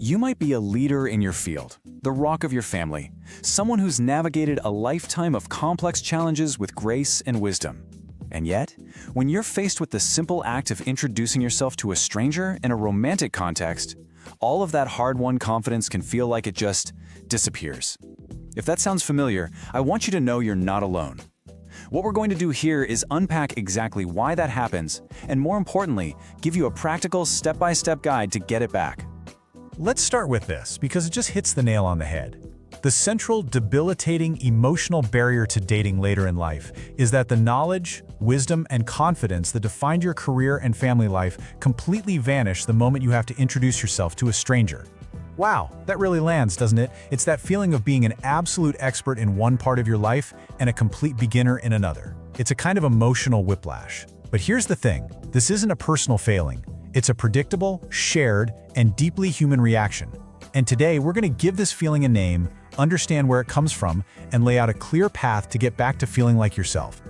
You might be a leader in your field, the rock of your family, someone who's navigated a lifetime of complex challenges with grace and wisdom. And yet, when you're faced with the simple act of introducing yourself to a stranger in a romantic context, all of that hard-won confidence can feel like it just disappears. If that sounds familiar, I want you to know you're not alone. What we're going to do here is unpack exactly why that happens, and more importantly, give you a practical step-by-step guide to get it back. Let's start with this, because it just hits the nail on the head. The central, debilitating emotional barrier to dating later in life is that the knowledge, wisdom, and confidence that defined your career and family life completely vanish the moment you have to introduce yourself to a stranger. Wow, that really lands, doesn't it? It's that feeling of being an absolute expert in one part of your life and a complete beginner in another. It's a kind of emotional whiplash. But here's the thing, this isn't a personal failing. It's a predictable, shared, and deeply human reaction. And today, we're going to give this feeling a name, understand where it comes from, and lay out a clear path to get back to feeling like yourself.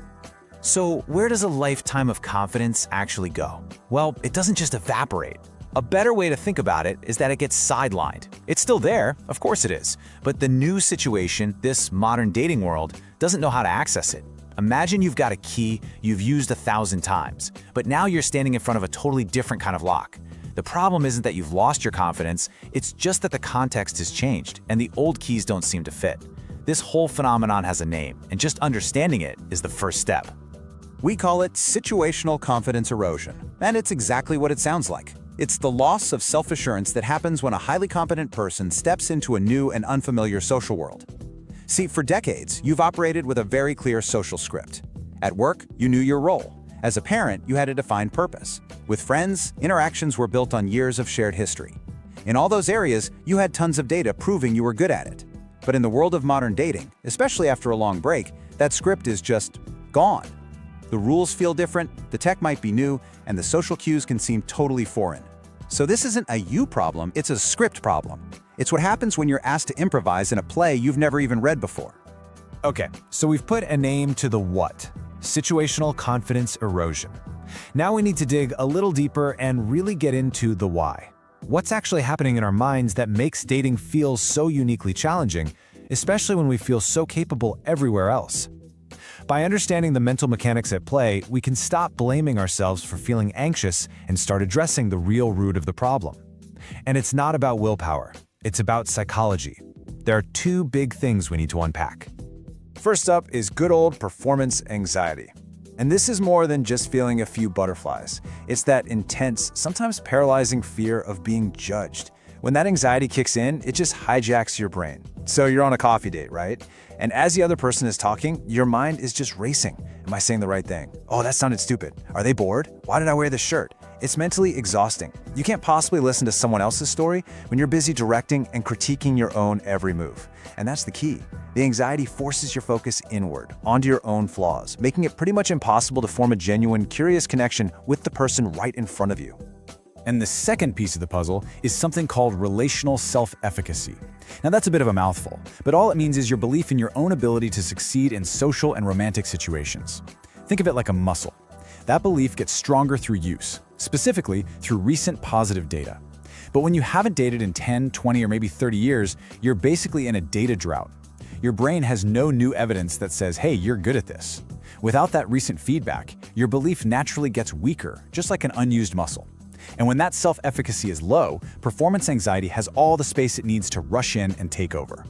So, where does a lifetime of confidence actually go? Well, it doesn't just evaporate. A better way to think about it is that it gets sidelined. It's still there, of course it is, but the new situation, this modern dating world, doesn't know how to access it. Imagine you've got a key you've used 1,000 times, but now you're standing in front of a totally different kind of lock. The problem isn't that you've lost your confidence, it's just that the context has changed and the old keys don't seem to fit. This whole phenomenon has a name, and just understanding it is the first step. We call it situational confidence erosion, and it's exactly what it sounds like. It's the loss of self-assurance that happens when a highly competent person steps into a new and unfamiliar social world. See, for decades, you've operated with a very clear social script. At work, you knew your role. As a parent, you had a defined purpose. With friends, interactions were built on years of shared history. In all those areas, you had tons of data proving you were good at it. But in the world of modern dating, especially after a long break, that script is just gone. The rules feel different, the tech might be new, and the social cues can seem totally foreign. So this isn't a you problem, it's a script problem. It's what happens when you're asked to improvise in a play you've never even read before. Okay, so we've put a name to the what. Situational confidence erosion. Now we need to dig a little deeper and really get into the why. What's actually happening in our minds that makes dating feel so uniquely challenging, especially when we feel so capable everywhere else? By understanding the mental mechanics at play, we can stop blaming ourselves for feeling anxious and start addressing the real root of the problem. And it's not about willpower, it's about psychology. There are two big things we need to unpack. First up is good old performance anxiety. And this is more than just feeling a few butterflies. It's that intense, sometimes paralyzing fear of being judged. When that anxiety kicks in, it just hijacks your brain. So you're on a coffee date, right? And as the other person is talking, your mind is just racing. Am I saying the right thing? Oh, that sounded stupid. Are they bored? Why did I wear this shirt? It's mentally exhausting. You can't possibly listen to someone else's story when you're busy directing and critiquing your own every move. And that's the key. The anxiety forces your focus inward, onto your own flaws, making it pretty much impossible to form a genuine, curious connection with the person right in front of you. And the second piece of the puzzle is something called relational self-efficacy. Now that's a bit of a mouthful, but all it means is your belief in your own ability to succeed in social and romantic situations. Think of it like a muscle. That belief gets stronger through use, specifically through recent positive data. But when you haven't dated in 10, 20, or maybe 30 years, you're basically in a data drought. Your brain has no new evidence that says, hey, you're good at this. Without that recent feedback, your belief naturally gets weaker, just like an unused muscle. And when that self-efficacy is low, performance anxiety has all the space it needs to rush in and take over.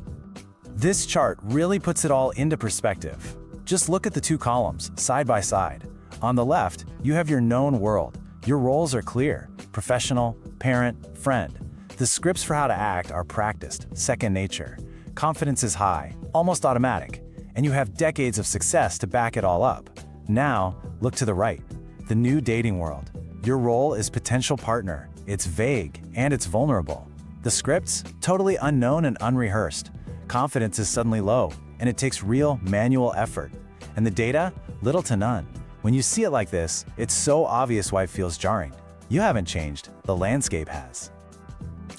This chart really puts it all into perspective. Just look at the two columns, side by side. On the left, you have your known world. Your roles are clear: professional, parent, friend. The scripts for how to act are practiced, second nature. Confidence is high, almost automatic, and you have decades of success to back it all up. Now, look to the right, the new dating world. Your role is potential partner. It's vague and it's vulnerable. The scripts, totally unknown and unrehearsed. Confidence is suddenly low, and it takes real manual effort. And the data, little to none. When you see it like this, it's so obvious why it feels jarring. You haven't changed, the landscape has.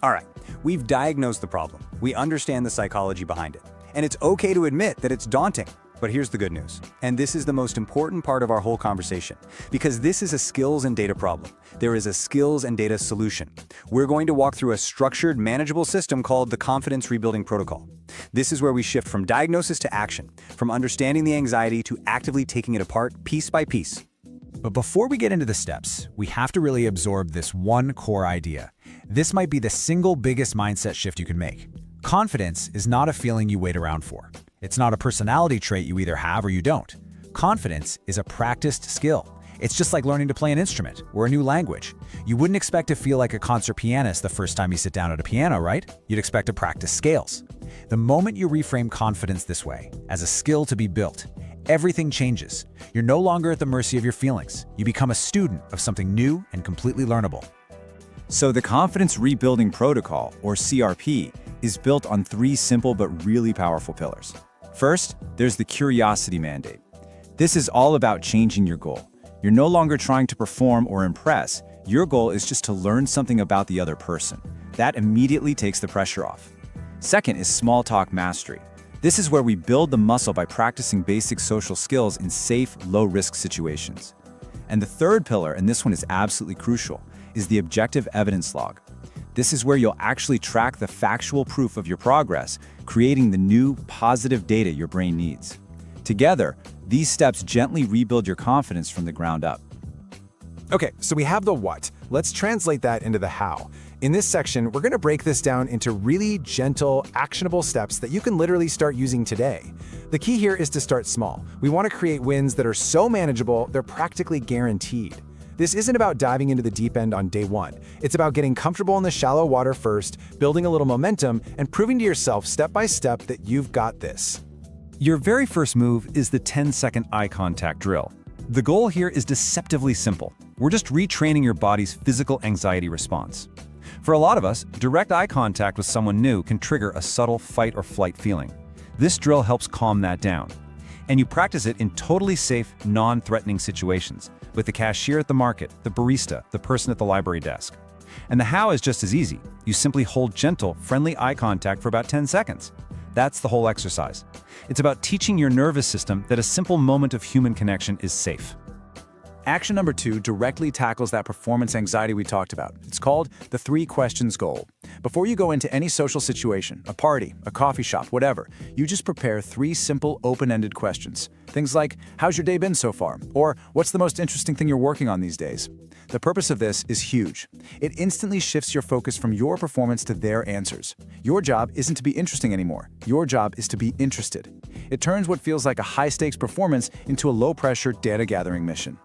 All right, we've diagnosed the problem. We understand the psychology behind it. And it's okay to admit that it's daunting. But here's the good news. And this is the most important part of our whole conversation, because this is a skills and data problem. There is a skills and data solution. We're going to walk through a structured, manageable system called the Confidence Rebuilding Protocol. This is where we shift from diagnosis to action, from understanding the anxiety to actively taking it apart piece by piece. But before we get into the steps, we have to really absorb this one core idea. This might be the single biggest mindset shift you can make. Confidence is not a feeling you wait around for. It's not a personality trait you either have or you don't. Confidence is a practiced skill. It's just like learning to play an instrument or a new language. You wouldn't expect to feel like a concert pianist the first time you sit down at a piano, right? You'd expect to practice scales. The moment you reframe confidence this way, as a skill to be built, everything changes. You're no longer at the mercy of your feelings. You become a student of something new and completely learnable. So the Confidence Rebuilding Protocol, or CRP, is built on 3 simple but really powerful pillars. First, there's the curiosity mandate. This is all about changing your goal. You're no longer trying to perform or impress. Your goal is just to learn something about the other person. That immediately takes the pressure off. Second is small talk mastery. This is where we build the muscle by practicing basic social skills in safe, low-risk situations. And the third pillar, and this one is absolutely crucial, is the objective evidence log. This is where you'll actually track the factual proof of your progress, creating the new, positive data your brain needs. Together, these steps gently rebuild your confidence from the ground up. Okay, so we have the what. Let's translate that into the how. In this section, we're going to break this down into really gentle, actionable steps that you can literally start using today. The key here is to start small. We want to create wins that are so manageable, they're practically guaranteed. This isn't about diving into the deep end on day one. It's about getting comfortable in the shallow water first, building a little momentum, and proving to yourself step by step that you've got this. Your very first move is the 10-second eye contact drill. The goal here is deceptively simple. We're just retraining your body's physical anxiety response. For a lot of us, direct eye contact with someone new can trigger a subtle fight or flight feeling. This drill helps calm that down. And you practice it in totally safe, non-threatening situations, with the cashier at the market, the barista, the person at the library desk. And the how is just as easy. You simply hold gentle, friendly eye contact for about 10 seconds. That's the whole exercise. It's about teaching your nervous system that a simple moment of human connection is safe. Action number 2 directly tackles that performance anxiety we talked about. It's called the 3 questions goal. Before you go into any social situation, a party, a coffee shop, whatever, you just prepare 3 simple open-ended questions. Things like, how's your day been so far? Or what's the most interesting thing you're working on these days? The purpose of this is huge. It instantly shifts your focus from your performance to their answers. Your job isn't to be interesting anymore. Your job is to be interested. It turns what feels like a high-stakes performance into a low-pressure data-gathering mission.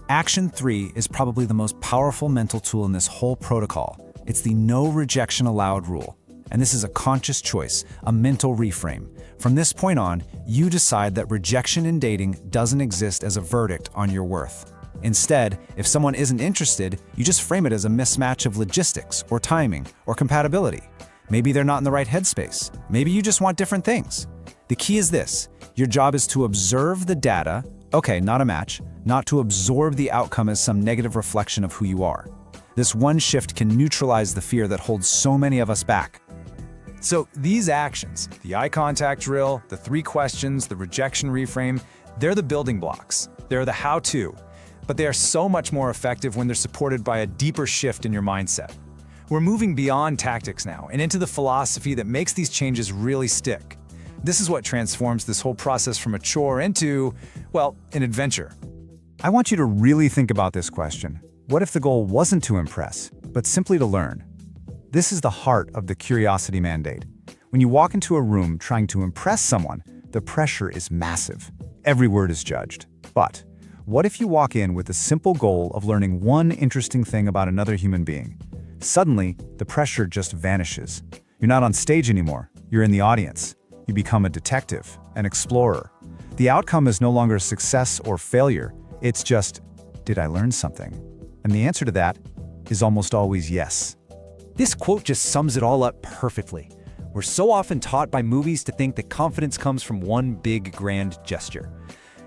Action 3 is probably the most powerful mental tool in this whole protocol. It's the no rejection allowed rule. And this is a conscious choice, a mental reframe. From this point on, you decide that rejection in dating doesn't exist as a verdict on your worth. Instead, if someone isn't interested, you just frame it as a mismatch of logistics or timing or compatibility. Maybe they're not in the right headspace. Maybe you just want different things. The key is this: your job is to observe the data, okay, not a match, not to absorb the outcome as some negative reflection of who you are. This one shift can neutralize the fear that holds so many of us back. So these actions, the eye contact drill, the 3 questions, the rejection reframe, they're the building blocks. They're the how-to. But they are so much more effective when they're supported by a deeper shift in your mindset. We're moving beyond tactics now and into the philosophy that makes these changes really stick. This is what transforms this whole process from a chore into, well, an adventure. I want you to really think about this question. What if the goal wasn't to impress, but simply to learn? This is the heart of the curiosity mandate. When you walk into a room trying to impress someone, the pressure is massive. Every word is judged. But what if you walk in with the simple goal of learning one interesting thing about another human being? Suddenly, the pressure just vanishes. You're not on stage anymore. You're in the audience. You become a detective, an explorer. The outcome is no longer success or failure. It's just, did I learn something? And the answer to that is almost always yes. This quote just sums it all up perfectly. We're so often taught by movies to think that confidence comes from one big, grand gesture.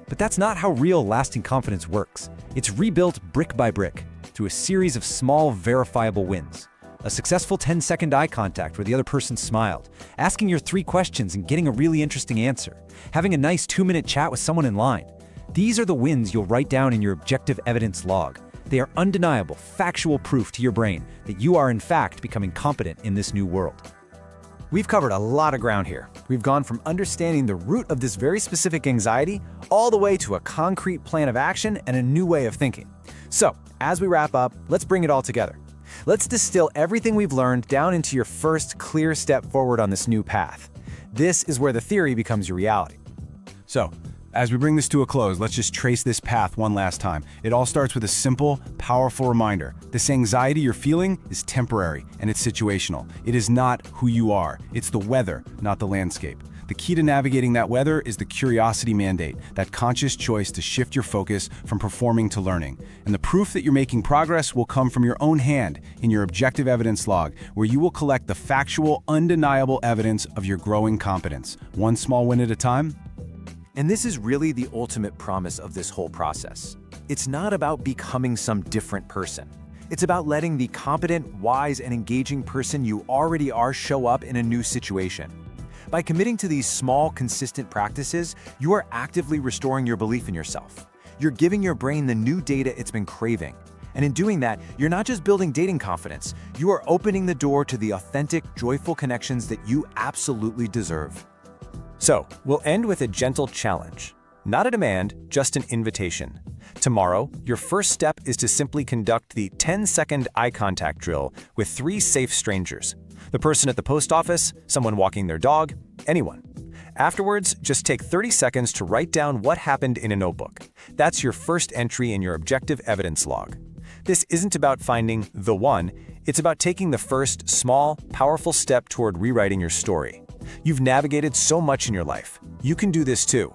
But that's not how real, lasting confidence works. It's rebuilt brick by brick through a series of small, verifiable wins. A successful 10-second eye contact where the other person smiled, asking your 3 questions and getting a really interesting answer, having a nice 2-minute chat with someone in line. These are the wins you'll write down in your objective evidence log. They are undeniable, factual proof to your brain that you are in fact becoming competent in this new world. We've covered a lot of ground here. We've gone from understanding the root of this very specific anxiety all the way to a concrete plan of action and a new way of thinking. So, as we wrap up, let's bring it all together. Let's distill everything we've learned down into your first clear step forward on this new path. This is where the theory becomes your reality. So, as we bring this to a close, let's just trace this path one last time. It all starts with a simple, powerful reminder. This anxiety you're feeling is temporary and it's situational. It is not who you are. It's the weather, not the landscape. The key to navigating that weather is the curiosity mandate, that conscious choice to shift your focus from performing to learning. And the proof that you're making progress will come from your own hand in your objective evidence log, where you will collect the factual, undeniable evidence of your growing competence, one small win at a time. And this is really the ultimate promise of this whole process. It's not about becoming some different person. It's about letting the competent, wise, and engaging person you already are show up in a new situation. By committing to these small, consistent practices, you are actively restoring your belief in yourself. You're giving your brain the new data it's been craving. And in doing that, you're not just building dating confidence, you are opening the door to the authentic, joyful connections that you absolutely deserve. So, we'll end with a gentle challenge. Not a demand, just an invitation. Tomorrow, your first step is to simply conduct the 10-second eye contact drill with 3 safe strangers. The person at the post office, someone walking their dog, anyone. Afterwards, just take 30 seconds to write down what happened in a notebook. That's your first entry in your objective evidence log. This isn't about finding the one, it's about taking the first, small, powerful step toward rewriting your story. You've navigated so much in your life. You can do this too.